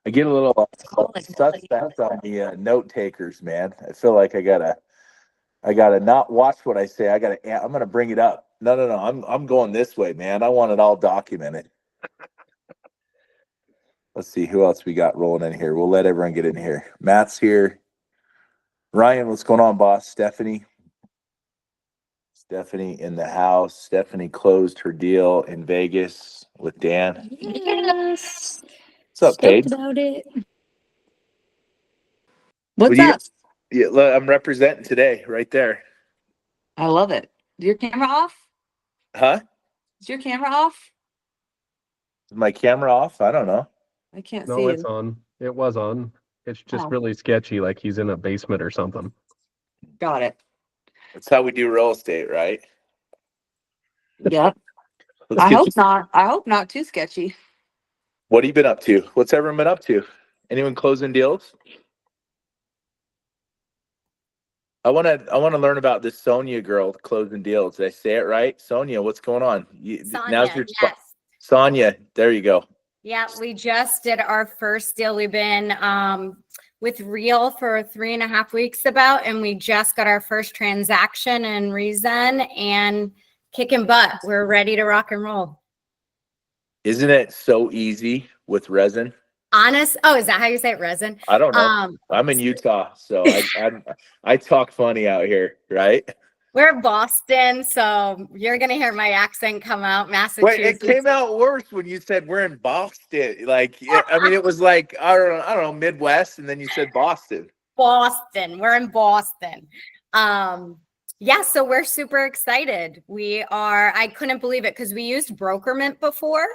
I get a little suspect on the note takers, man. I feel like I gotta not watch what I say. I'm gonna bring it up. No, no, no. I'm going this way, man. I want it all documented. Let's see who else we got rolling in here. We'll let everyone get in here. Matt's here. Ryan, what's going on, boss? Stephanie in the house. Stephanie closed her deal in Vegas with Dan. Yes. What's up, Stoked Paige? about it. What What's do you? up? Yeah, look, I'm representing today, right there. I love it. Is your camera off? Huh? Is your camera off? Is my camera off? I don't know. I can't No, see it's you. on. It was on. It's just Oh. really sketchy, like he's in a basement or something. Got it. That's how we do real estate, right? Yep. Let's I get hope you. not. I hope not too sketchy. What have you been up to? What's everyone been up to? Anyone closing deals? I wanna learn about this Sonia girl closing deals. Did I say it right? Sonia, what's going on? Now's Sonia, your spot. yes. Sonia, there you go. Yeah, we just did our first deal. We've been with Real for 3.5 weeks about, and we just got our first transaction in Reason and kicking butt. We're ready to rock and roll. Isn't it so easy with resin? Honest. Oh, is that how you say it? Resin? I don't know. I'm in Utah, so I talk funny out here, right? We're Boston, so you're going to hear my accent come out. Wait, Massachusetts. it came out worse when you said we're in Boston. Like, I mean, it was like I don't know, Midwest, and then you said Boston. Boston. We're in Boston. Yeah, so we're super excited. I couldn't believe it because we used Brokerment before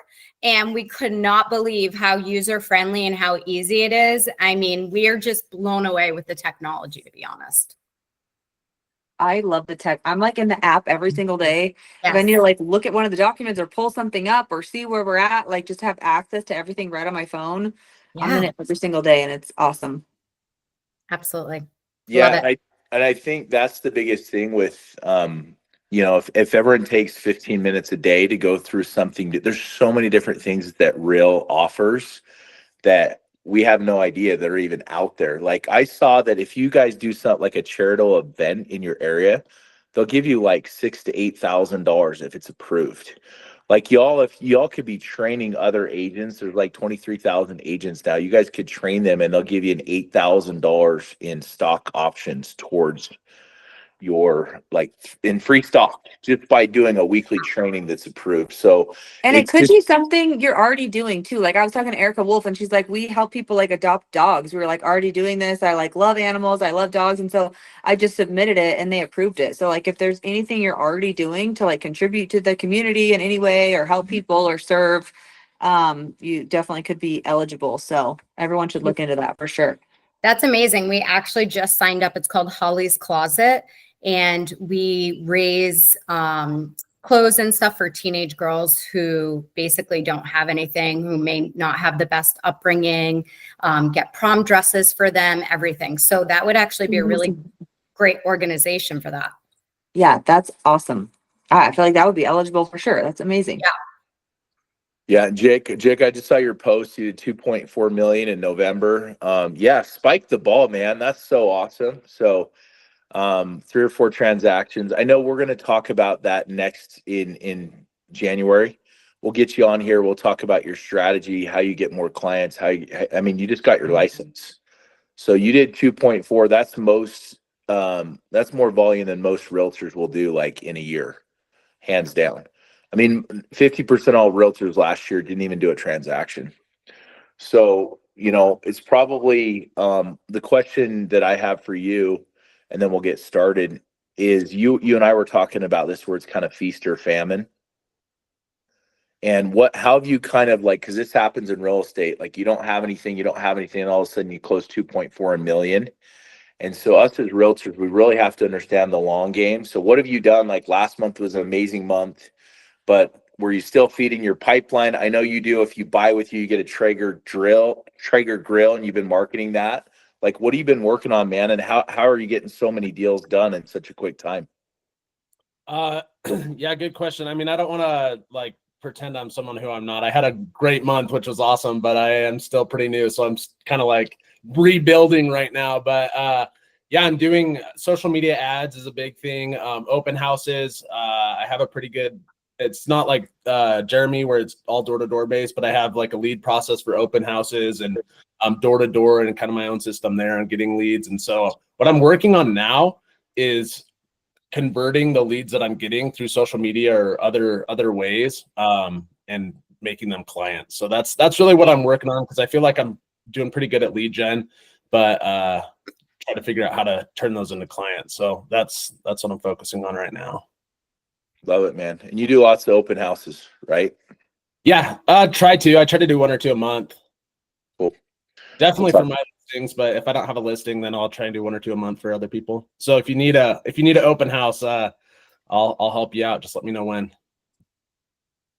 and we could not believe how user-friendly and how easy it is. I mean, we are just blown away with the technology, to be honest. I love the tech. I'm like in the app every single day. If I need to Yes. like look at one of the documents or pull something up or see where we're at, like just have access to everything right on my phone. I'm in Yeah, it every single day and it's awesome. absolutely. Yeah, Love it. and I think that's the biggest thing with if everyone takes 15 minutes a day to go through something, there's so many different things that Real offers that we have no idea that are even out there. Like I saw that if you guys do something like a charitable event in your area, they'll give you like $6,000 to $8,000 if it's approved. Like y'all, if y'all could be training other agents, there's like 23,000 agents now. You guys could train them and they'll give you an $8,000 in stock options towards your like in free stock just by doing a weekly training that's approved. So And it it's could just be something you're already doing too. Like I was talking to Erica Wolf and she's like, we help people like adopt dogs. We were like already doing this. I like love animals. I love dogs. And so I just submitted it and they approved it. So like if there's anything you're already doing to like contribute to the community in any way or help people or serve, you definitely could be eligible. So everyone should look into that for sure. That's amazing. We actually just signed up. It's called Holly's Closet, and we raise clothes and stuff for teenage girls who basically don't have anything, who may not have the best upbringing, get prom dresses for them, everything. So that would actually be a really great organization for that. Yeah, that's awesome. I feel like that would be eligible for sure. That's amazing. Yeah. Yeah, Jake, I just saw your post. You did 2.4 million in November. Yeah, spike the ball, man. That's so awesome. So, 3 or 4 transactions. I know we're going to talk about that next in January. We'll get you on here. We'll talk about your strategy, how you get more clients, I mean, you just got your license. So you did 2.4. That's more volume than most realtors will do like in a year, hands down. I mean, 50% of all realtors last year didn't even do a transaction. So, it's probably the question that I have for you, and then we'll get started, is you and I were talking about this where it's kind of feast or famine. And how have you kind of like, because this happens in real estate, like you don't have anything, and all of a sudden you close 2.4 million. And so us as realtors, we really have to understand the long game. So what have you done? Like last month was an amazing month, but were you still feeding your pipeline? I know you do. If you buy with you get a Traeger grill, and you've been marketing that. Like, what have you been working on, man? And how are you getting so many deals done in such a quick time? Yeah, good question. I mean, I don't want to like pretend I'm someone who I'm not. I had a great month, which was awesome, but I am still pretty new. So I'm kind of like rebuilding right now. But yeah, I'm doing social media ads is a big thing. Open houses. I have a pretty good, it's not like Jeremy where it's all door-to-door based, but I have like a lead process for open houses and door-to-door and kind of my own system there and getting leads. And so what I'm working on now is converting the leads that I'm getting through social media or other ways and making them clients. So that's really what I'm working on, because I feel like I'm doing pretty good at lead gen, but try to figure out how to turn those into clients. So that's what I'm focusing on right now. Love it, man. And you do lots of open houses, right? Yeah, I try to do 1 or 2 a month. Cool. Definitely for my listings, but if I don't have a listing, then I'll try and do 1 or 2 a month for other people. So if you need an open house, I'll help you out. Just let me know when.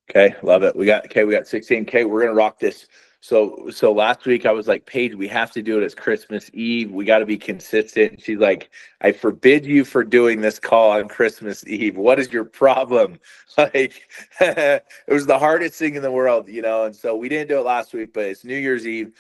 Okay, love it. We got 16K. We're gonna rock this. So last week I was like, Paige, we have to do it. It's Christmas Eve. We got to be consistent. And she's like, I forbid you for doing this call on Christmas Eve. What is your problem? Like, it was the hardest thing in the world, you know. And so we didn't do it last week, but it's New Year's Eve.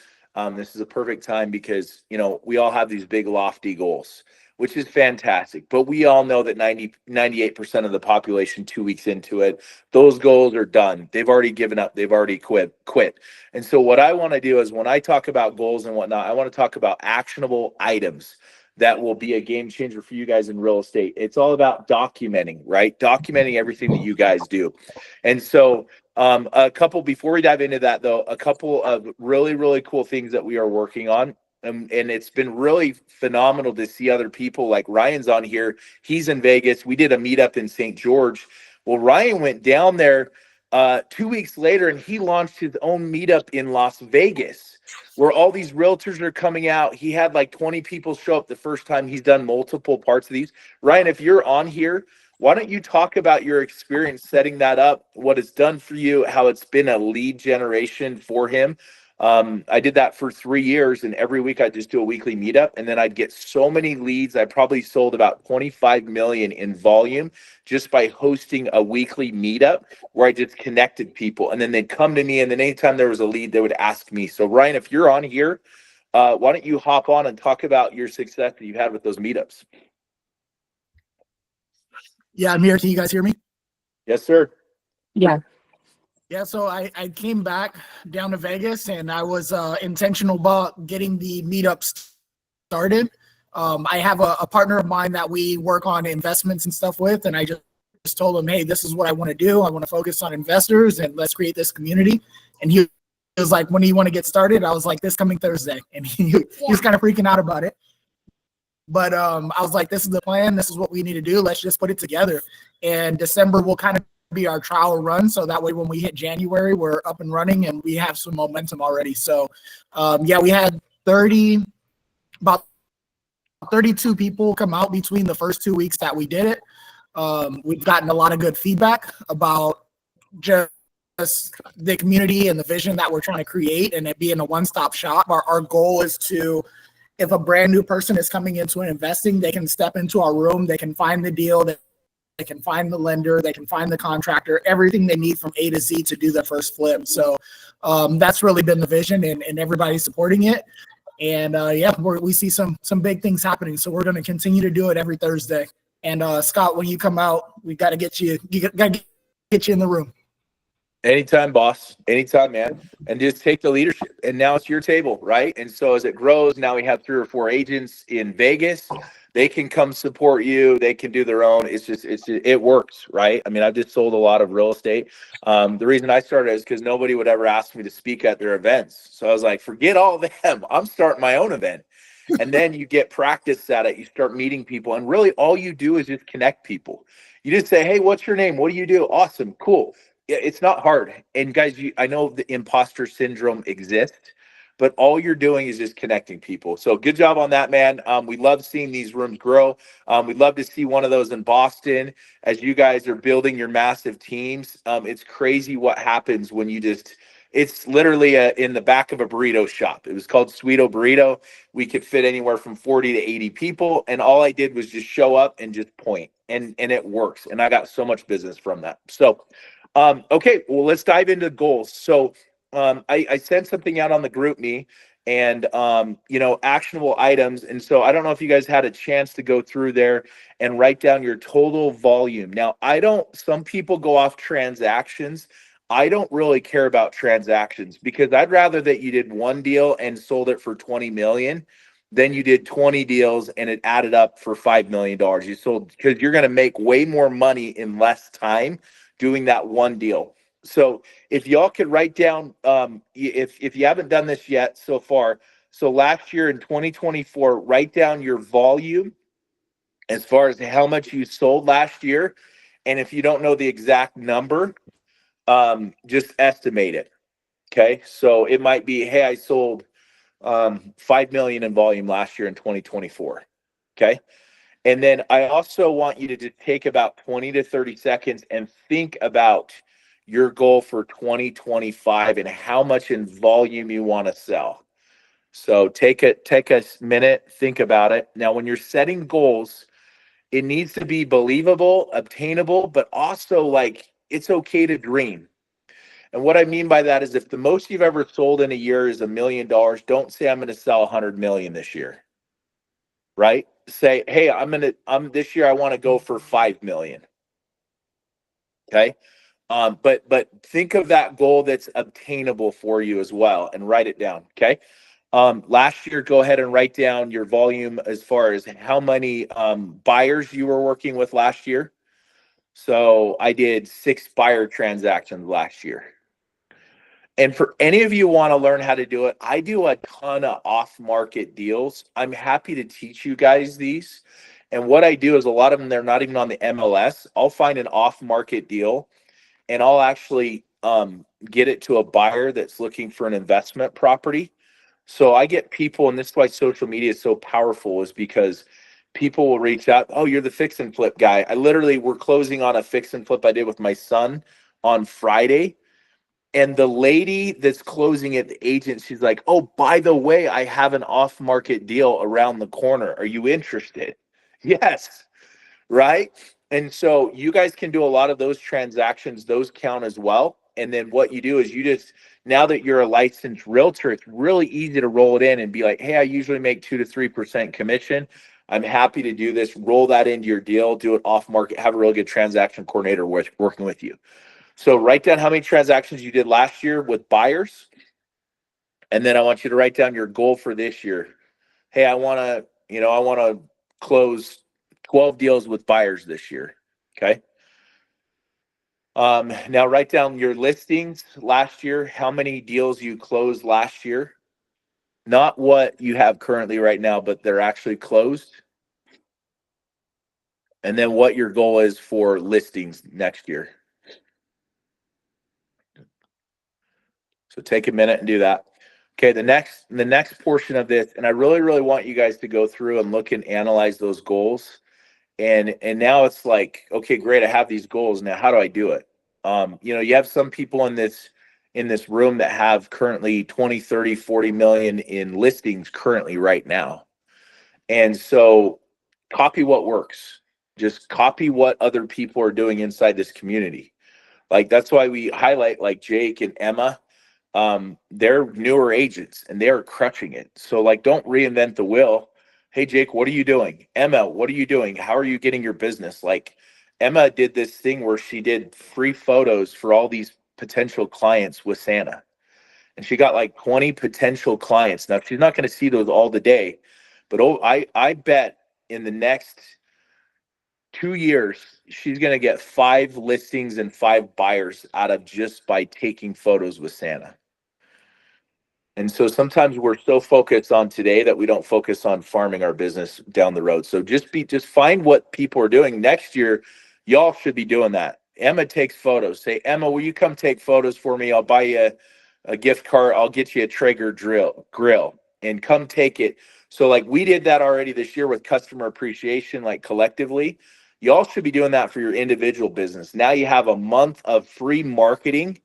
This is a perfect time because, you know, we all have these big lofty goals, which is fantastic. But we all know that 98% of the population 2 weeks into it, those goals are done. They've already given up. They've already quit. And so what I want to do is when I talk about goals and whatnot, I want to talk about actionable items that will be a game changer for you guys in real estate. It's all about documenting, right? Documenting everything that you guys do. And so before we dive into that though, a couple of really, really cool things that we are working on. And it's been really phenomenal to see other people like Ryan's on here. He's in Vegas. We did a meetup in St. George. Well, Ryan went down there 2 weeks later and he launched his own meetup in Las Vegas where all these realtors are coming out. He had like 20 people show up the first time. He's done multiple parts of these. Ryan, if you're on here, why don't you talk about your experience setting that up, what it's done for you, how it's been a lead generation for him. I did that for 3 years, and every week I just do a weekly meetup, and then I'd get so many leads. I probably sold about 25 million in volume just by hosting a weekly meetup where I just connected people, and then they'd come to me, and then anytime there was a lead, they would ask me. So Ryan, if you're on here, why don't you hop on and talk about your success that you've had with those meetups? Yeah, I'm here. Can you guys hear me? Yes, sir. Yeah. Yeah, so I came back down to Vegas and I was intentional about getting the meetups started. I have a partner of mine that we work on investments and stuff with, and I just told him, hey, this is what I want to do. I want to focus on investors and let's create this community. And he was like, when do you want to get started? I was like, this coming Thursday. And he was kind of freaking out about it. But I was like, this is the plan. This is what we need to do. Let's just put it together. And December will kind of be our trial run. So that way, when we hit January, we're up and running and we have some momentum already. So yeah, we had about 32 people come out between the first 2 weeks that we did it. We've gotten a lot of good feedback about just the community and the vision that we're trying to create and it being a one-stop shop. Our goal is to, if a brand new person is coming into investing, they can step into our room, they can find the deal, they can find the lender, they can find the contractor, everything they need from A to Z to do their first flip. So that's really been the vision and everybody's supporting it. And yeah, we see some big things happening. So we're going to continue to do it every Thursday. And Scott, when you come out, we got to get you in the room. Anytime, boss. Anytime, man. And just take the leadership. And now it's your table, right? And so as it grows, now we have 3 or 4 agents in Vegas. They can come support you. They can do their own. It works, right? I mean, I've just sold a lot of real estate. The reason I started is because nobody would ever ask me to speak at their events. So I was like, forget all them. I'm starting my own event. And then you get practice at it. You start meeting people. And really all you do is just connect people. You just say, hey, what's your name? What do you do? Awesome. Cool. It's not hard. And guys, I know the imposter syndrome exists, but all you're doing is just connecting people. So good job on that, man. We love seeing these rooms grow. We'd love to see one of those in Boston as you guys are building your massive teams. It's crazy what happens when you it's literally in the back of a burrito shop. It was called Sweeto Burrito. We could fit anywhere from 40 to 80 people. And all I did was just show up and just point. And it works. And I got so much business from that. So Okay, well, let's dive into goals. So I sent something out on the group me and actionable items. And so I don't know if you guys had a chance to go through there and write down your total volume. Now, some people go off transactions. I don't really care about transactions because I'd rather that you did one deal and sold it for 20 million than you did 20 deals and it added up for $5 million. You sold because you're going to make way more money in less time doing that one deal. So if y'all could write down, if you haven't done this yet so far, so last year in 2024, write down your volume as far as how much you sold last year. And if you don't know the exact number, just estimate it. Okay. So it might be, hey, I sold 5 million in volume last year in 2024. Okay. And then I also want you to just take about 20 to 30 seconds and think about your goal for 2025 and how much in volume you want to sell. So take a minute, think about it. Now, when you're setting goals, it needs to be believable, obtainable, but also like it's okay to dream. And what I mean by that is if the most you've ever sold in a year is $1 million, don't say I'm going to sell 100 million this year. Right? Say, hey, this year I want to go for 5 million. Okay. But think of that goal that's obtainable for you as well and write it down. Okay. Last year, go ahead and write down your volume as far as how many buyers you were working with last year. So I did 6 buyer transactions last year. And for any of you who want to learn how to do it, I do a ton of off-market deals. I'm happy to teach you guys these. And what I do is a lot of them, they're not even on the MLS. I'll find an off-market deal and I'll actually get it to a buyer that's looking for an investment property. So I get people, and this is why social media is so powerful, is because people will reach out. Oh, you're the fix and flip guy. We're closing on a fix and flip I did with my son on Friday. And the lady that's closing it, the agent, she's like, oh, by the way, I have an off-market deal around the corner. Are you interested? Yes. Right. And so you guys can do a lot of those transactions. Those count as well. And then what you do is now that you're a licensed realtor, it's really easy to roll it in and be like, hey, I usually make 2 to 3% commission. I'm happy to do this. Roll that into your deal, do it off market, have a really good transaction coordinator working with you. So write down how many transactions you did last year with buyers. And then I want you to write down your goal for this year. Hey, I want to close 12 deals with buyers this year. Okay. Now write down your listings last year, how many deals you closed last year, not what you have currently right now, but they're actually closed. And then what your goal is for listings next year. So take a minute and do that. Okay, the next portion of this, and I really, really want you guys to go through and look and analyze those goals. And now it's like, okay, great, I have these goals. Now, how do I do it? You have some people in this room that have currently 20, 30, 40 million in listings currently right now. And so copy what works. Just copy what other people are doing inside this community. Like, that's why we highlight like Jake and Emma. They're newer agents and they're crushing it. So like, don't reinvent the wheel. Hey, Jake, what are you doing? Emma, what are you doing? How are you getting your business? Like, Emma did this thing where she did free photos for all these potential clients with Santa. And she got like 20 potential clients. Now, she's not going to see those all the day, but I bet in the next 2 years, she's going to get 5 listings and 5 buyers out of just by taking photos with Santa. And so sometimes we're so focused on today that we don't focus on farming our business down the road. So just find what people are doing. Next year, y'all should be doing that. Emma takes photos. Say, Emma, will you come take photos for me? I'll buy you a gift card. I'll get you a Traeger grill and come take it. So like we did that already this year with customer appreciation, like collectively. Y'all should be doing that for your individual business. Now you have a month of free marketing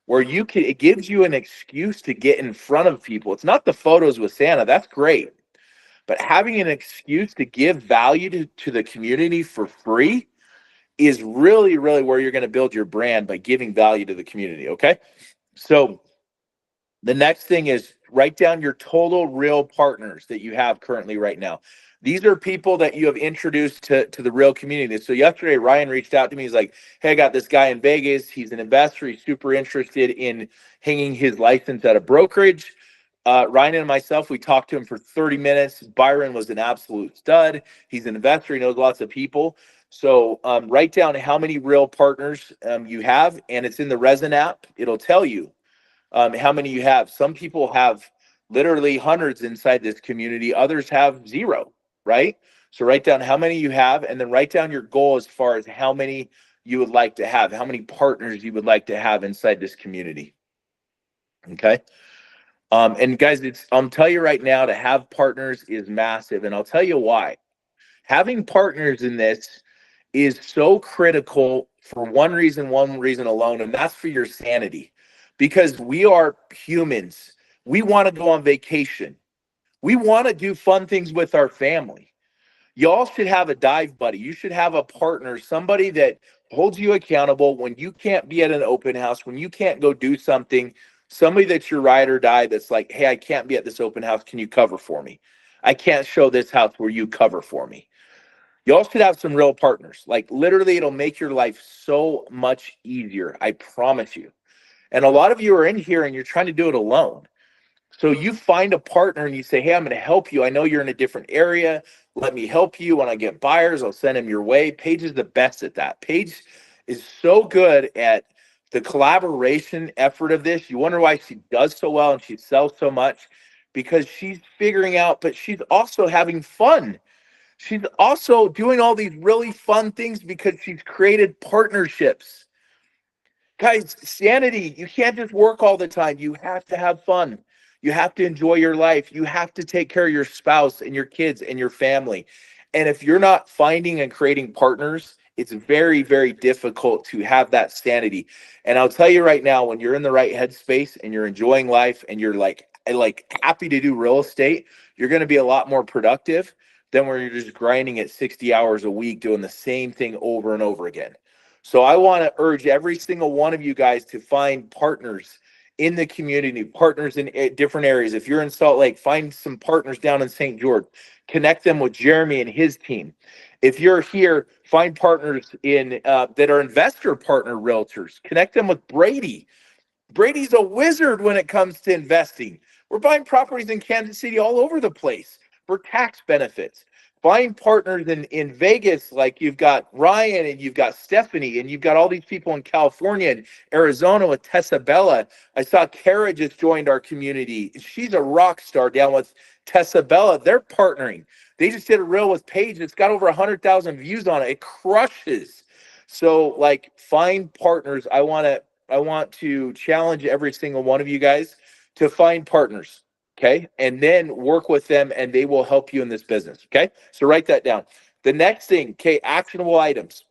where it gives you an excuse to get in front of people. It's not the photos with Santa. That's great. But having an excuse to give value to the community for free is really, really where you're going to build your brand, by giving value to the community. Okay. So the next thing is write down your total real partners that you have currently right now. These are people that you have introduced to the real community. So yesterday, Ryan reached out to me. He's like, hey, I got this guy in Vegas. He's an investor. He's super interested in hanging his license at a brokerage. Ryan and myself, we talked to him for 30 minutes. Byron was an absolute stud. He's an investor. He knows lots of people. So write down how many real partners you have, and it's in the Resin app. It'll tell you how many you have. Some people have literally hundreds inside this community. Others have zero, right? So write down how many you have, and then write down your goal as far as how many you would like to have, how many partners you would like to have inside this community. Okay. And guys, I'll tell you right now, to have partners is massive. And I'll tell you why. Having partners in this is so critical for one reason alone, and that's for your sanity. Because we are humans. We want to go on vacation. We want to do fun things with our family. Y'all should have a dive buddy. You should have a partner, somebody that holds you accountable when you can't be at an open house, when you can't go do something, somebody that's your ride or die that's like, hey, I can't be at this open house. Can you cover for me? I can't show this house where you cover for me. Y'all should have some real partners. Like literally, it'll make your life so much easier. I promise you. And a lot of you are in here and you're trying to do it alone. So you find a partner and you say, hey, I'm going to help you. I know you're in a different area. Let me help you. When I get buyers, I'll send them your way. Paige is the best at that. Paige is so good at the collaboration effort of this. You wonder why she does so well and she sells so much, because she's figuring out, but she's also having fun. She's also doing all these really fun things because she's created partnerships. Guys, sanity, you can't just work all the time. You have to have fun. You have to enjoy your life. You have to take care of your spouse and your kids and your family. And if you're not finding and creating partners, it's very, very difficult to have that sanity. And I'll tell you right now, when you're in the right headspace and you're enjoying life and you're like happy to do real estate, you're going to be a lot more productive than when you're just grinding at 60 hours a week doing the same thing over and over again. So I want to urge every single one of you guys to find partners in the community, partners in different areas. If you're in Salt Lake, find some partners down in St. George. Connect them with Jeremy and his team. If you're here, find partners in that are investor partner realtors. Connect them with Brady. Brady's a wizard when it comes to investing. We're buying properties in Kansas City all over the place for tax benefits. Find partners in Vegas, like you've got Ryan and you've got Stephanie and you've got all these people in California and Arizona with Tessa Bella. I saw Kara just joined our community. She's a rock star down with Tessa Bella. They're partnering. They just did a reel with Paige. It's got over 100,000 views on it. It crushes. So like, find partners. I want to challenge every single one of you guys to find partners. Okay. And then work with them and they will help you in this business. Okay. So write that down. The next thing, okay, actionable items,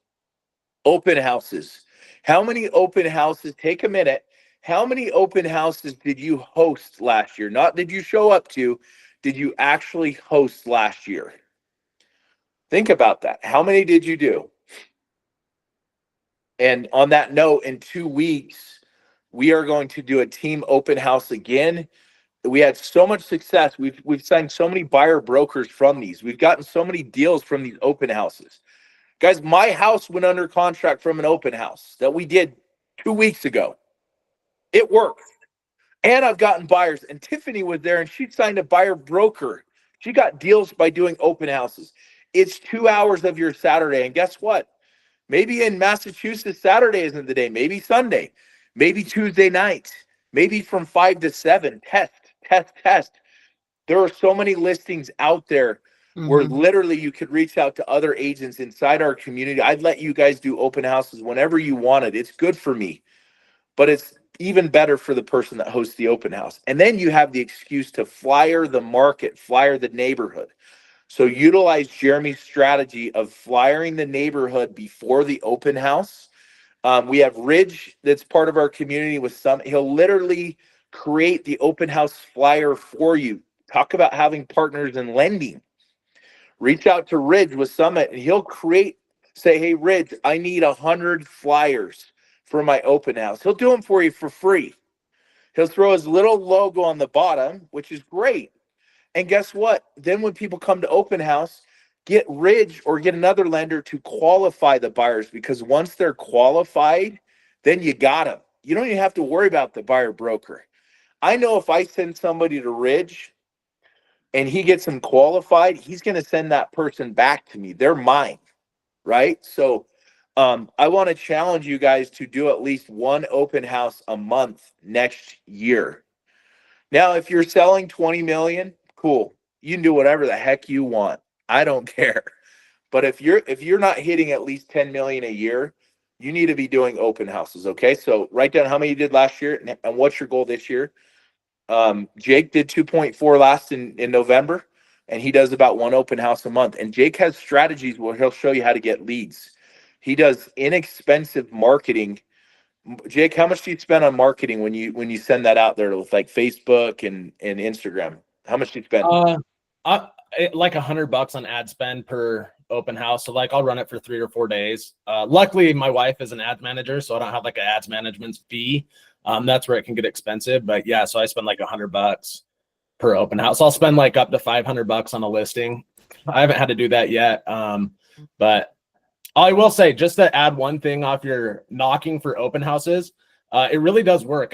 open houses. How many open houses? Take a minute. How many open houses did you host last year? Not did you show up to, did you actually host last year? Think about that. How many did you do? And on that note, in 2 weeks, we are going to do a team open house again. We had so much success. We've signed so many buyer brokers from these. We've gotten so many deals from these open houses. Guys, my house went under contract from an open house that we did 2 weeks ago. It worked. And I've gotten buyers. And Tiffany was there and she signed a buyer broker. She got deals by doing open houses. It's 2 hours of your Saturday. And guess what? Maybe in Massachusetts, Saturday isn't the day. Maybe Sunday. Maybe Tuesday night. Maybe from 5 to 7. Test. There are so many listings out there where literally you could reach out to other agents inside our community. I'd let you guys do open houses whenever you wanted. It's good for me, but it's even better for the person that hosts the open house. And then you have the excuse to flyer the market, flyer the neighborhood. So utilize Jeremy's strategy of flyering the neighborhood before the open house. We have Ridge that's part of our community with some. He'll literally create the open house flyer for you. Talk about having partners in lending. Reach out to Ridge with Summit and he'll create Say, hey, Ridge, I need 100 flyers for my open house. He'll do them for you for free. He'll throw his little logo on the bottom, which is great. And guess what? Then when people come to open house, get Ridge or get another lender to qualify the buyers, because once they're qualified, then you got them. You don't even have to worry about the buyer broker. I know if I send somebody to Ridge and he gets them qualified, he's going to send that person back to me. They're mine, right? So I want to challenge you guys to do at least one open house a month next year. Now, if you're selling 20 million, cool. You can do whatever the heck you want. I don't care. But if you're not hitting at least 10 million a year, you need to be doing open houses. Okay. So write down how many you did last year and what's your goal this year. Jake did 2.4 last in November, and he does about one open house a month. And Jake has strategies where he'll show you how to get leads. He does inexpensive marketing. Jake, how much do you spend on marketing when you send that out there with like Facebook and Instagram? How much do you spend? Like $100 on ad spend per open house. So like I'll run it for 3 or 4 days. Luckily my wife is an ads manager, so I don't have like an ads management fee. That's where it can get expensive. But yeah, so I spend like $100 per open house. I'll spend like up to $500 on a listing. I haven't had to do that yet. But I will say, just to add one thing off your knocking for open houses, it really does work.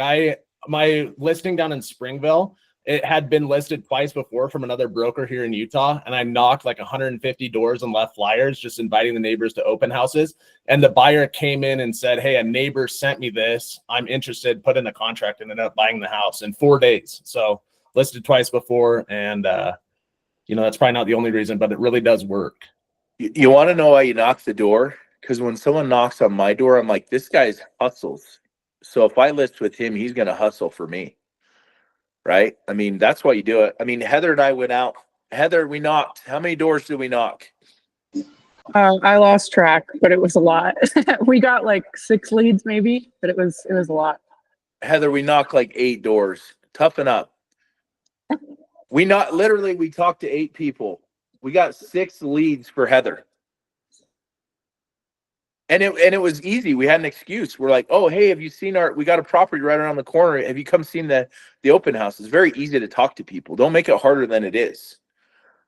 My listing down in Springville, it had been listed twice before from another broker here in Utah, and I knocked like 150 doors and left flyers, just inviting the neighbors to open houses. And the buyer came in and said, hey, a neighbor sent me this. I'm interested, put in a contract, and ended up buying the house in 4 days. So listed twice before, and that's probably not the only reason, but it really does work. You want to know why you knock the door? Because when someone knocks on my door, I'm like, this guy's hustles. So if I list with him, he's going to hustle for me. Right? I mean, that's why you do it. I mean, Heather and I went out. Heather, we knocked. How many doors did we knock? I lost track, but it was a lot. We got like 6 leads maybe, but it was a lot. Heather, we knocked like 8 doors. Toughen up. We talked to 8 people. We got 6 leads for Heather. And it was easy. We had an excuse. We're like, oh, hey, have you seen we got a property right around the corner. Have you come seen the open house? It's very easy to talk to people. Don't make it harder than it is.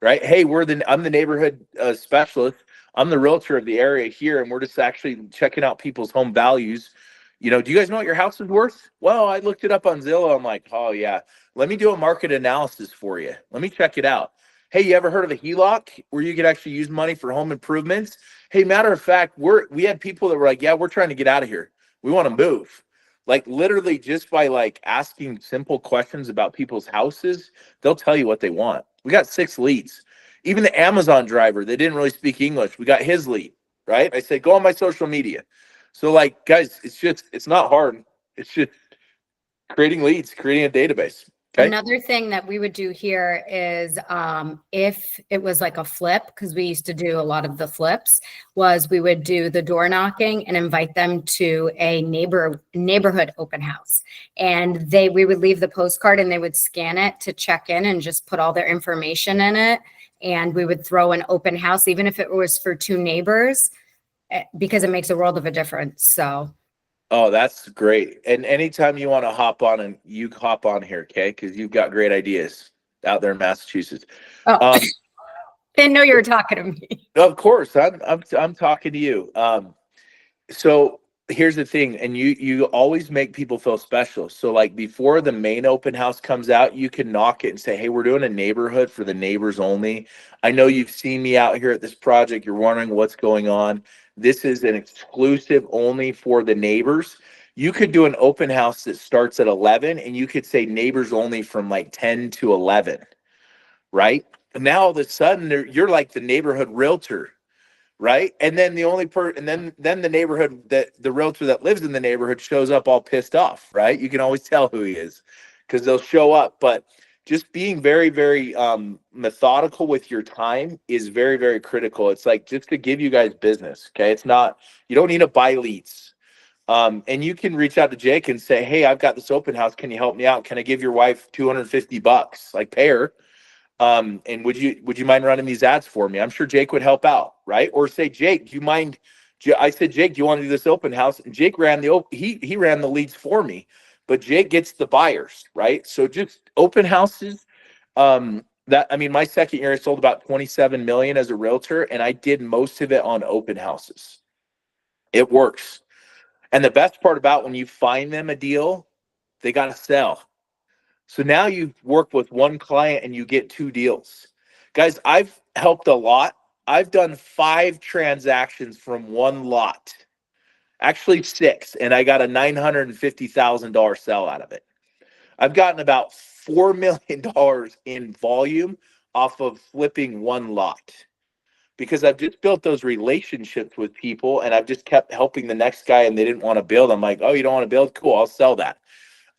Right? Hey, I'm the neighborhood specialist. I'm the realtor of the area here, and we're just actually checking out people's home values. Do you guys know what your house is worth? Well, I looked it up on Zillow. I'm like, oh yeah, let me do a market analysis for you. Let me check it out. Hey, you ever heard of a HELOC where you could actually use money for home improvements? Hey, matter of fact, we had people that were like, yeah, we're trying to get out of here. We want to move. Like literally just by like asking simple questions about people's houses, they'll tell you what they want. We got 6 leads. Even the Amazon driver, they didn't really speak English. We got his lead, right? I said, go on my social media. So like, guys, it's not hard. It's just creating leads, creating a database. Okay. Another thing that we would do here is if it was like a flip, because we used to do a lot of the flips, was we would do the door knocking and invite them to a neighborhood open house. And we would leave the postcard and they would scan it to check in and just put all their information in it. And we would throw an open house, even if it was for 2 neighbors, because it makes a world of a difference. So. Oh, that's great. And anytime you want to hop on, and you hop on here, okay? Because you've got great ideas out there in Massachusetts. Oh, didn't know you were talking to me. Of course, I'm talking to you. So here's the thing, and you always make people feel special. So like before the main open house comes out, you can knock it and say, hey, we're doing a neighborhood for the neighbors only. I know you've seen me out here at this project. You're wondering what's going on. This is an exclusive only for the neighbors. You could do an open house that starts at 11, and you could say neighbors only from like 10 to 11, right? And now all of a sudden you're like the neighborhood realtor, right? And then the only then the neighborhood, that the realtor that lives in the neighborhood shows up all pissed off, right? You can always tell who he is because they'll show up. But just being very, very methodical with your time is very, very critical. It's like just to give you guys business, okay? It's not, you don't need to buy leads. And you can reach out to Jake and say, hey, I've got this open house. Can you help me out? Can I give your wife $250? Like pay her. And would you mind running these ads for me? I'm sure Jake would help out, right? Or say, Jake, do you mind? I said, Jake, do you want to do this open house? And Jake ran he ran the leads for me, but Jake gets the buyers, right? So just open houses. My second year I sold about 27 million as a realtor, and I did most of it on open houses. It works. And the best part about when you find them a deal, they got to sell. So now you work with one client and you get 2 deals. Guys, I've helped a lot. I've done 5 transactions from one lot, actually 6, and I got a $950,000 sell out of it. I've gotten about $4 million in volume off of flipping one lot because I've just built those relationships with people, and I've just kept helping the next guy, and they didn't want to build. I'm like, oh, you don't want to build? Cool, I'll sell that.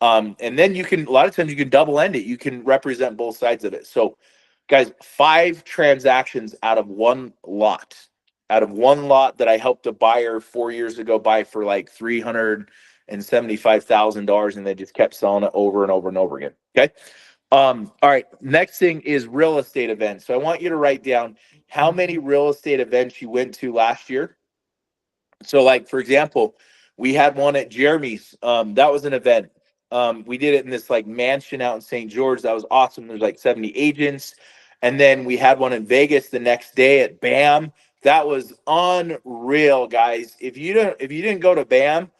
And then a lot of times you can double end it. You can represent both sides of it. So guys, 5 transactions out of one lot that I helped a buyer 4 years ago buy for like $375,000, and they just kept selling it over and over and over again. Okay. All right. Next thing is real estate events. So I want you to write down how many real estate events you went to last year. So like, for example, we had one at Jeremy's. That was an event. We did it in this like mansion out in St. George. That was awesome. There's like 70 agents. And then we had one in Vegas the next day at BAM. That was unreal, guys. If you didn't go to BAM,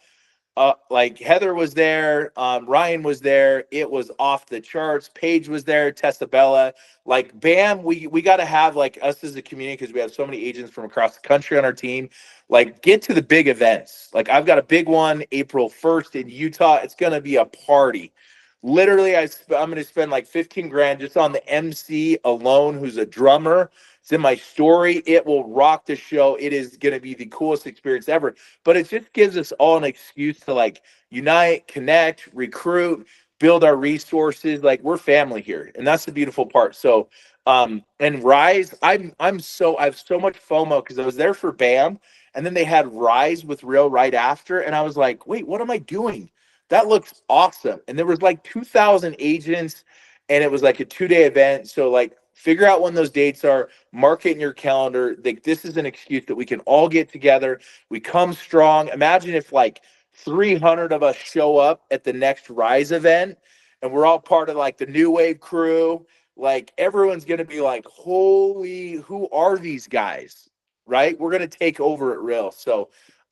like Heather was there, Ryan was there. It was off the charts. Paige was there, Tessabella. Like BAM, we got to have like us as a community because we have so many agents from across the country on our team. Like get to the big events. Like I've got a big one April 1st in Utah. It's gonna be a party. Literally, I'm gonna spend like 15 grand just on the MC alone, who's a drummer. It's in my story. It will rock the show. It is going to be the coolest experience ever. But it just gives us all an excuse to like unite, connect, recruit, build our resources. Like we're family here. And that's the beautiful part. So, and Rise, I have so much FOMO because I was there for BAM, and then they had Rise with Real right after. And I was like, wait, what am I doing? That looks awesome. And there was like 2,000 agents, and it was like a 2-day event. So like, figure out when those dates are, mark it in your calendar. Like this is an excuse that we can all get together. We come strong. Imagine if like 300 of us show up at the next Rise event, and we're all part of like the New Wave crew. Like everyone's going to be like, holy, who are these guys? Right? We're going to take over at Real. So,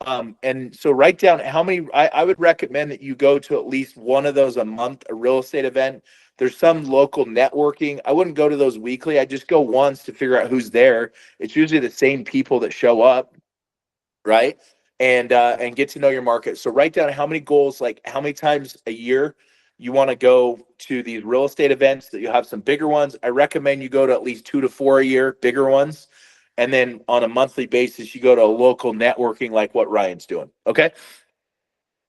and so write down how many. I would recommend that you go to at least one of those a month, a real estate event. There's some local networking. I wouldn't go to those weekly. I just go once to figure out who's there. It's usually the same people that show up, right? And get to know your market. So write down how many goals, like how many times a year you want to go to these real estate events. That you have some bigger ones. I recommend you go to at least 2 to 4 a year, bigger ones. And then on a monthly basis, you go to a local networking like what Ryan's doing. Okay.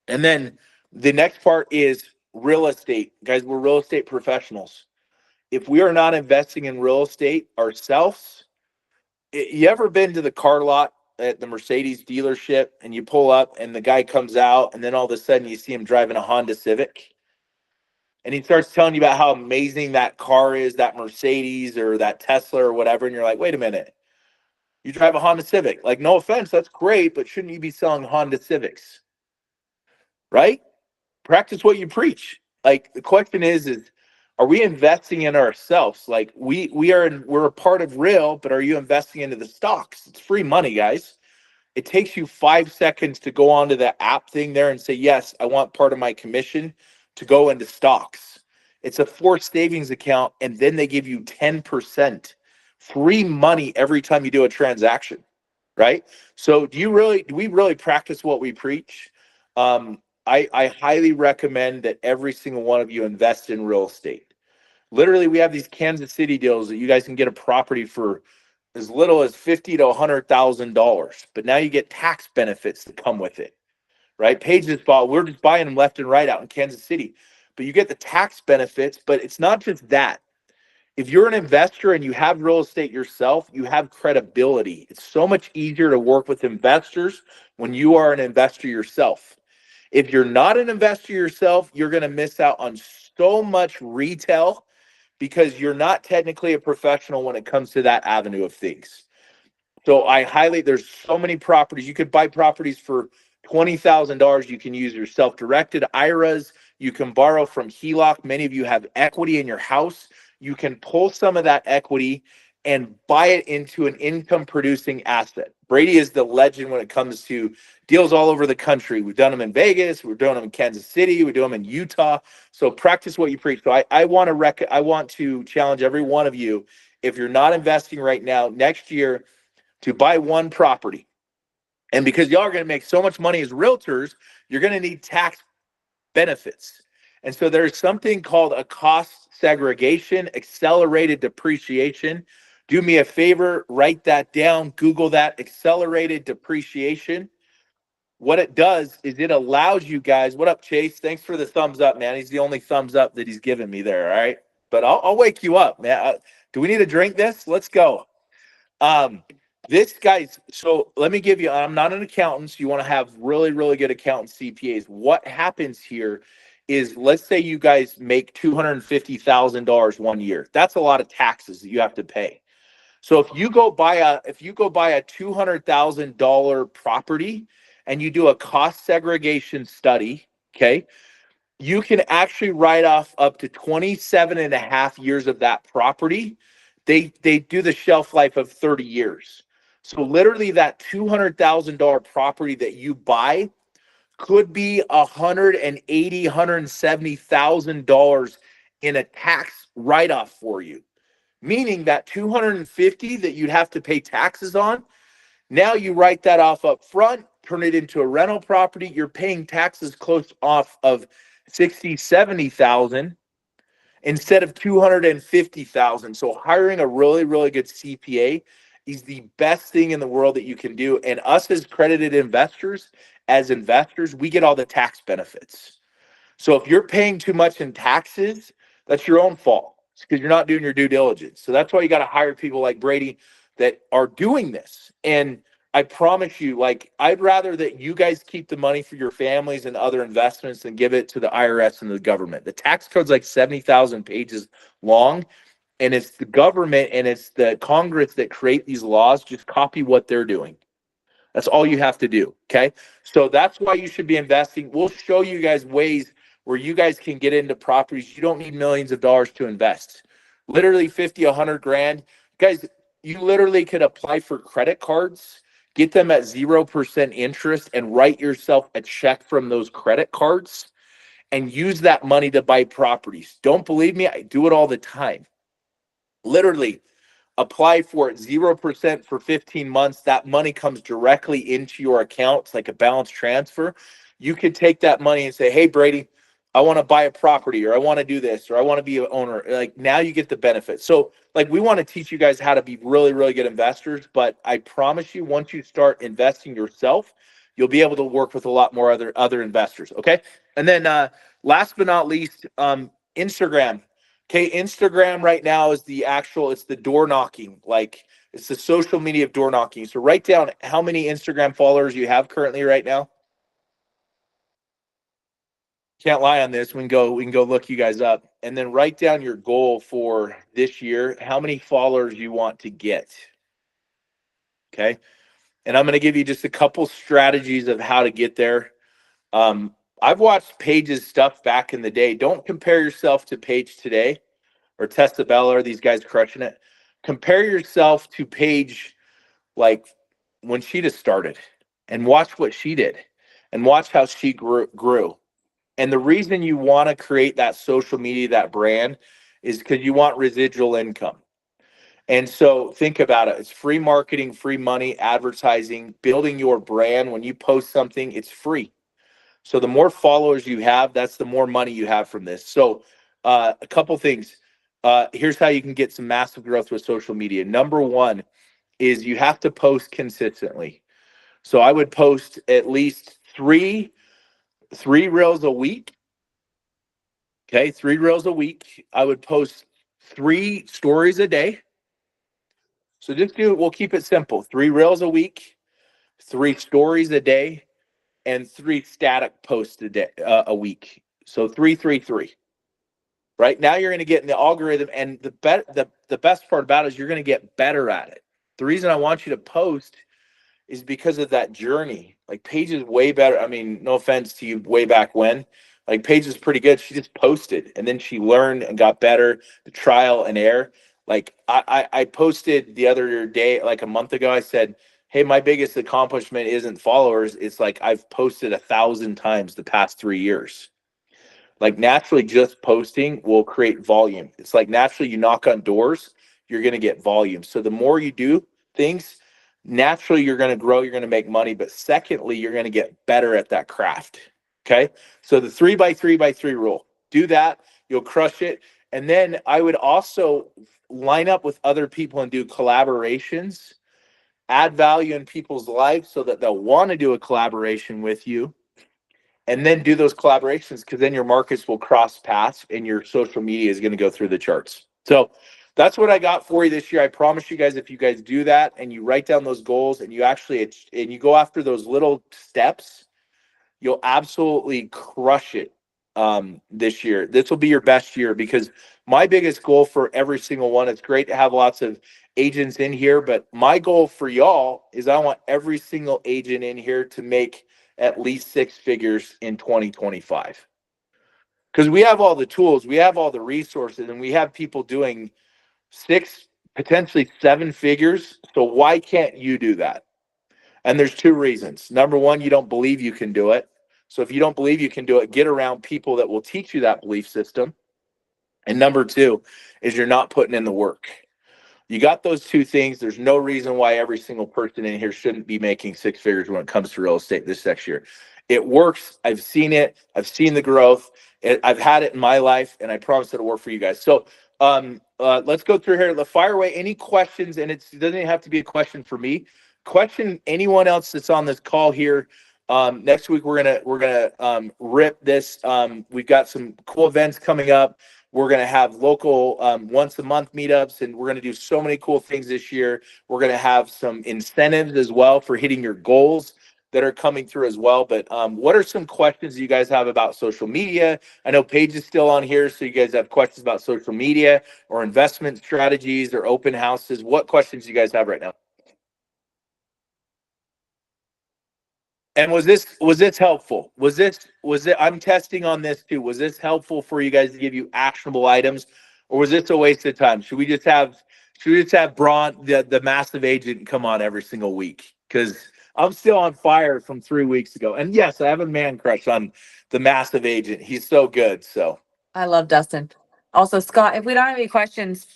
And then the next part is real estate. Guys, we're real estate professionals. If we are not investing in real estate ourselves, you ever been to the car lot at the Mercedes dealership and you pull up and the guy comes out and then all of a sudden you see him driving a Honda Civic and he starts telling you about how amazing that car is, that Mercedes or that Tesla or whatever. And you're like, wait a minute, you drive a Honda Civic. Like, no offense, that's great, but shouldn't you be selling Honda Civics? Right? Practice what you preach. Like the question is are we investing in ourselves? Like we're a part of Real, but are you investing into the stocks? It's free money, guys. It takes you 5 seconds to go onto the app thing there and say, yes, I want part of my commission to go into stocks. It's a forced savings account, and then they give you 10% free money every time you do a transaction, right? So do we really practice what we preach? I highly recommend that every single one of you invest in real estate. Literally, we have these Kansas City deals that you guys can get a property for as little as $50,000 to $100,000, but now you get tax benefits that come with it, right? Paige just bought, we're just buying them left and right out in Kansas City, but you get the tax benefits. But it's not just that. If you're an investor and you have real estate yourself, you have credibility. It's so much easier to work with investors when you are an investor yourself. If you're not an investor yourself, you're going to miss out on so much retail because you're not technically a professional when it comes to that avenue of things. So there's so many properties. You could buy properties for $20,000. You can use your self-directed IRAs. You can borrow from HELOC. Many of you have equity in your house. You can pull some of that equity and buy it into an income producing asset. Brady is the legend when it comes to deals all over the country. We've done them in Vegas. We're doing them in Kansas City. We do them in Utah. So practice what you preach. So I want to challenge every one of you. If you're not investing right now, next year, to buy one property. And because y'all are going to make so much money as realtors, you're going to need tax benefits. And so there's something called a cost segregation, accelerated depreciation. Do me a favor, write that down, Google that, accelerated depreciation. What it does is it allows you guys, what up, Chase? Thanks for the thumbs up, man. He's the only thumbs up that he's given me there, all right? But I'll wake you up, man. Do we need to drink this? Let's go. This guy's, so let me give you, I'm not an accountant, so you want to have really, really good accountant CPAs. What happens here is, let's say you guys make $250,000 one year. That's a lot of taxes that you have to pay. So if you go buy a $200,000 property and you do a cost segregation study, okay, you can actually write off up to 27 and a half years of that property. They do the shelf life of 30 years. So literally that $200,000 property that you buy could be $180,000, $170,000 in a tax write-off for you. Meaning that $250,000 that you'd have to pay taxes on, now you write that off up front, turn it into a rental property. You're paying taxes close off of $60,000, $70,000 instead of $250,000. So hiring a really, really good CPA is the best thing in the world that you can do. And us as accredited investors, we get all the tax benefits. So if you're paying too much in taxes, that's your own fault. It's because you're not doing your due diligence. So that's why you got to hire people like Brady that are doing this. And I promise you, like, I'd rather that you guys keep the money for your families and other investments than give it to the IRS and the government. The tax code's like 70,000 pages long, and it's the government and it's the Congress that create these laws. Just copy what they're doing. That's all you have to do, okay? So that's why you should be investing. We'll show you guys ways where you guys can get into properties. You don't need millions of dollars to invest. Literally 50, 100 grand. Guys, you literally could apply for credit cards, get them at 0% interest, and write yourself a check from those credit cards and use that money to buy properties. Don't believe me? I do it all the time. Literally apply for it, 0% for 15 months. That money comes directly into your account. It's like a balance transfer. You could take that money and say, hey, Brady, I want to buy a property, or I want to do this, or I want to be an owner. Like, now you get the benefit. So like, we want to teach you guys how to be really, really good investors. But I promise you, once you start investing yourself, you'll be able to work with a lot more other investors. Okay. And then last but not least, Instagram. Okay, Instagram right now is it's the door knocking. Like, it's the social media of door knocking. So write down how many Instagram followers you have currently right now. Can't lie on this. We can go look you guys up. And then write down your goal for this year, how many followers you want to get. Okay. And I'm going to give you just a couple strategies of how to get there. I've watched Paige's stuff back in the day. Don't compare yourself to Paige today or Tessa Bella or these guys crushing it. Compare yourself to Paige like when she just started, and watch what she did and watch how she grew. And the reason you want to create that social media, that brand, is because you want residual income. And so think about it. It's free marketing, free money, advertising, building your brand. When you post something, it's free. So the more followers you have, that's the more money you have from this. So a couple things. Here's how you can get some massive growth with social media. Number one is you have to post consistently. So I would post at least three reels a week. Okay, 3 reels a week. I would post 3 stories a day. So we'll keep it simple. 3 reels a week, 3 stories a day, and 3 static posts a week. So 3, 3, 3. right? Now you're going to get in the algorithm, and the best part about it is you're going to get better at it. The reason I want you to post is because of that journey. Like Paige is way better. I mean, no offense to you way back when. Like Paige is pretty good. She just posted and then she learned and got better, the trial and error. Like I posted the other day, like a month ago, I said, hey, my biggest accomplishment isn't followers. It's like I've posted 1,000 times the past 3 years. Like naturally just posting will create volume. It's like naturally you knock on doors, you're going to get volume. So the more you do things, naturally you're going to grow, you're going to make money. But secondly, you're going to get better at that craft. Okay. So the 3x3x3 rule, do that. You'll crush it. And then I would also line up with other people and do collaborations, add value in people's lives so that they'll want to do a collaboration with you. And then do those collaborations, because then your markets will cross paths and your social media is going to go through the charts. So that's what I got for you this year. I promise you guys, if you guys do that and you write down those goals and you actually, and you go after those little steps, you'll absolutely crush it this year. This will be your best year, because my biggest goal for every single one, it's great to have lots of agents in here, but my goal for y'all is I want every single agent in here to make at least 6 figures in 2025. Because we have all the tools, we have all the resources, and we have people doing 6, potentially 7 figures. So why can't you do that? And there's 2 reasons. Number one, you don't believe you can do it. So if you don't believe you can do it, get around people that will teach you that belief system. And number 2 is you're not putting in the work. You got those 2 things. There's no reason why every single person in here shouldn't be making 6 figures when it comes to real estate this next year. It works. I've seen it. I've seen the growth. I've had it in my life, and I promise it'll work for you guys. So let's go through here. Fire away any questions, and it doesn't even have to be a question for me. Question anyone else that's on this call here. Next week we're gonna rip this. We've got some cool events coming up. We're going to have local once a month meetups, and we're going to do so many cool things this year. We're going to have some incentives as well for hitting your goals that are coming through as well. But what are some questions you guys have about social media? I know Paige is still on here, so you guys have questions about social media or investment strategies or open houses. What questions do you guys have right now? And was this helpful? Was it, I'm testing on this too. Was this helpful for you guys to give you actionable items, or was this a waste of time? Should we just have Braun, the massive agent, come on every single week? Because I'm still on fire from 3 weeks ago. And yes, I have a man crush on the massive agent. He's so good. So I love Dustin. Also, Scott, if we don't have any questions,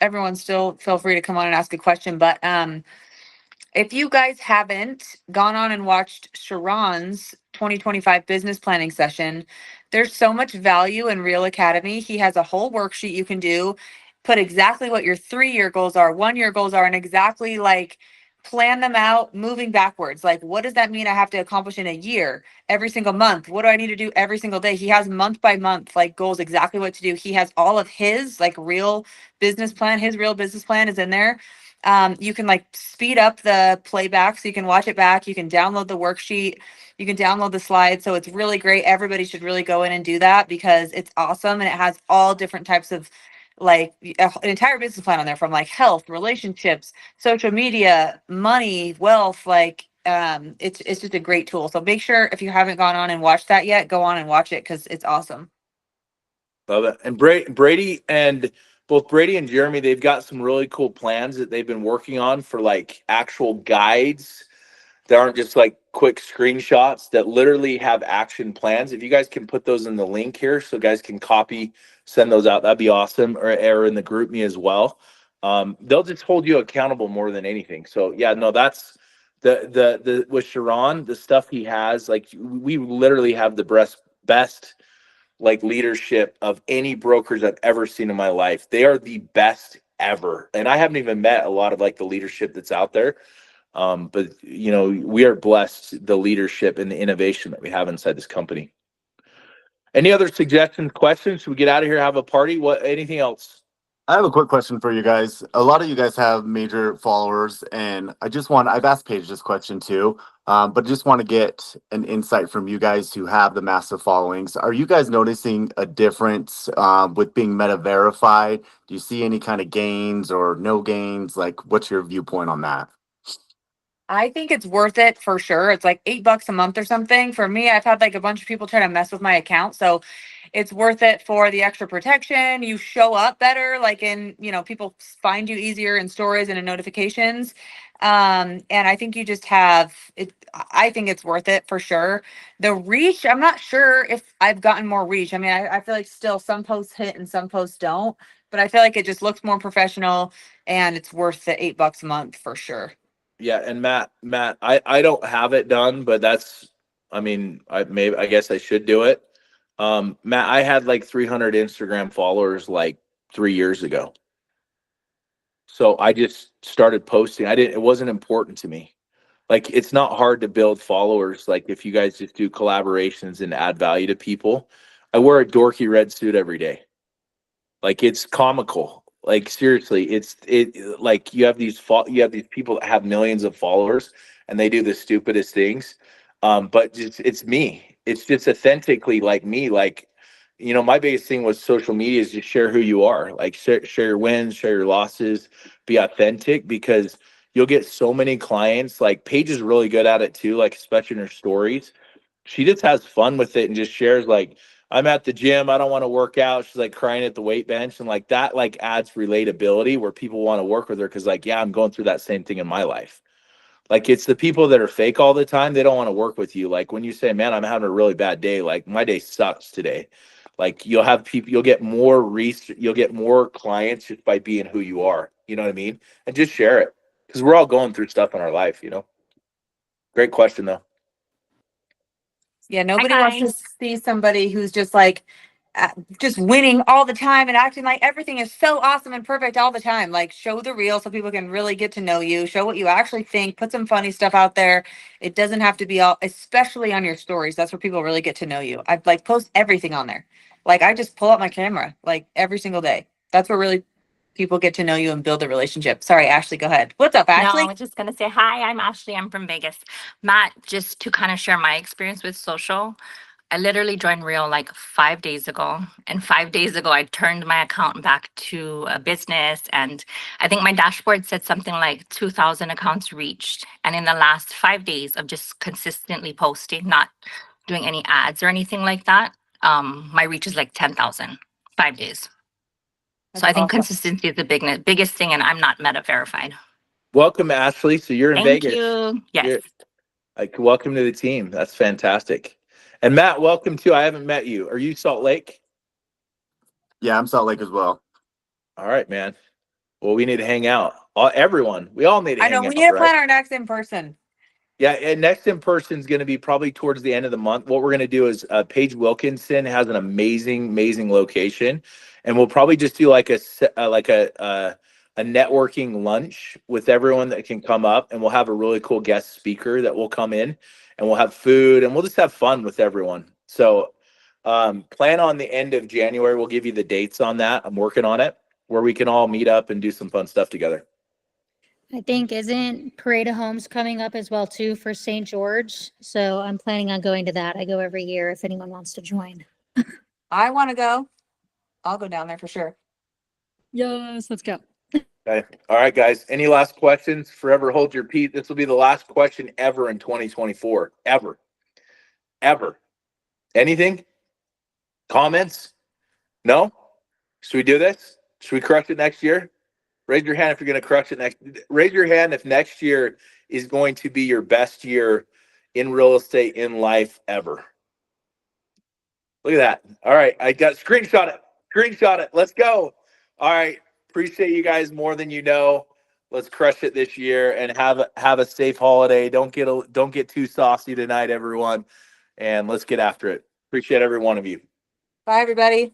everyone still feel free to come on and ask a question. But if you guys haven't gone on and watched Sharon's 2025 business planning session, there's so much value in Real Academy. He has a whole worksheet you can do, put exactly what your 3-year goals are, 1-year goals are, and exactly like plan them out moving backwards. Like, what does that mean I have to accomplish in a year, every single month? What do I need to do every single day? He has month by month, like goals, exactly what to do. He has all of his like real business plan. His real business plan is in there. You can like speed up the playback so you can watch it back. You can download the worksheet. You can download the slides. So it's really great. Everybody should really go in and do that because it's awesome. And it has all different types of like an entire business plan on there, from like health, relationships, social media, money, wealth. Like it's just a great tool. So make sure if you haven't gone on and watched that yet, go on and watch it because it's awesome. Love it. And Brady and both Brady and Jeremy, they've got some really cool plans that they've been working on for like actual guides that aren't just like quick screenshots, that literally have action plans. If you guys can put those in the link here so guys can copy, send those out, that'd be awesome. Or in the group me as well. They'll just hold you accountable more than anything. So yeah, no, that's the with Sharon, the stuff he has, like we literally have the best like leadership of any brokers I've ever seen in my life. They are the best ever. And I haven't even met a lot of like the leadership that's out there. But you know, we are blessed, the leadership and the innovation that we have inside this company. Any other suggestions, questions? Should we get out of here, have a party? Anything else? I have a quick question for you guys. A lot of you guys have major followers, and I've asked Paige this question too, but just want to get an insight from you guys who have the massive followings. Are you guys noticing a difference with being meta verified? Do you see any kind of gains or no gains? Like, what's your viewpoint on that? I think it's worth it for sure. It's like $8 a month or something. For me, I've had like a bunch of people try to mess with my account. So it's worth it for the extra protection. You show up better, like in, people find you easier in stories and in notifications. And I think you just have it. I think it's worth it for sure. The reach, I'm not sure if I've gotten more reach. I mean, I feel like still some posts hit and some posts don't, but I feel like it just looks more professional and it's worth the $8 a month for sure. Yeah, and Matt, I don't have it done, but I guess I should do it. Matt, I had like 300 Instagram followers like 3 years ago. So I just started posting. It wasn't important to me. Like, it's not hard to build followers. Like, if you guys just do collaborations and add value to people. I wear a dorky red suit every day. Like, it's comical. Like, seriously, like you have these people that have millions of followers and they do the stupidest things. But it's me. It's just authentically like me. Like, my biggest thing with social media is just share who you are. Like, share your wins, share your losses, be authentic, because you'll get so many clients. Like, Paige is really good at it too, like especially in her stories. She just has fun with it and just shares like, I'm at the gym, I don't want to work out. She's like crying at the weight bench, and like that like adds relatability where people want to work with her, because like, yeah, I'm going through that same thing in my life. Like, it's the people that are fake all the time, they don't want to work with you. Like, when you say, man, I'm having a really bad day, like my day sucks today. Like, you'll get more you'll get more clients just by being who you are. You know what I mean? And just share it, because we're all going through stuff in our life. Great question though. Yeah, nobody wants to see somebody who's just like just winning all the time and acting like everything is so awesome and perfect all the time. Like, show the real so people can really get to know you, show what you actually think, put some funny stuff out there. It doesn't have to be all, especially on your stories. That's where people really get to know you. I like post everything on there. Like, I just pull out my camera like every single day. That's where really people get to know you and build a relationship. Sorry, Ashley, go ahead. What's up, No, Ashley? I was just gonna say hi. I'm Ashley. I'm from Vegas. Matt, just to kind of share my experience with social, I literally joined Reel like 5 days ago. And 5 days ago, I turned my account back to a business. And I think my dashboard said something like 2,000 accounts reached. And in the last 5 days of just consistently posting, not doing any ads or anything like that, my reach is like 10,000, 5 days. So I think Awesome. consistency is the biggest thing, and I'm not meta verified. Welcome, Ashley. So you're in Thank Vegas. you. Yes. You're- Like, welcome to the team. That's fantastic. And Matt, welcome too. I haven't met you. Are you Salt Lake? Yeah, I'm Salt Lake as well. All right, man. Well, we need to hang out. Everyone, we all need to I hang know out. we need to right? plan our next in person. Yeah, and next in person is going to be probably towards the end of the month. What we're going to do is Paige Wilkinson has an amazing location, and we'll probably just do like a networking lunch with everyone that can come up, and we'll have a really cool guest speaker that will come in, and we'll have food, and we'll just have fun with everyone. So plan on the end of January. We'll give you the dates on that. I'm working on it, where we can all meet up and do some fun stuff together. I think isn't Parade of Homes coming up as well too for St. George? So I'm planning on going to that. I go every year if anyone wants to join. I want to go. I'll go down there for sure. Yes, let's go. Okay. All right, guys. Any last questions? Forever hold your peace. This will be the last question ever in 2024. Ever. Anything? Comments? No? Should we do this? Should we crush it next year? Raise your hand if you're going to crush it raise your hand if next year is going to be your best year in real estate, in life ever. Look at that. All right. I got screenshot it. Let's go. All right. Appreciate you guys more than you know. Let's crush it this year and have a safe holiday. Don't get too saucy tonight, everyone. And let's get after it. Appreciate every one of you. Bye, everybody.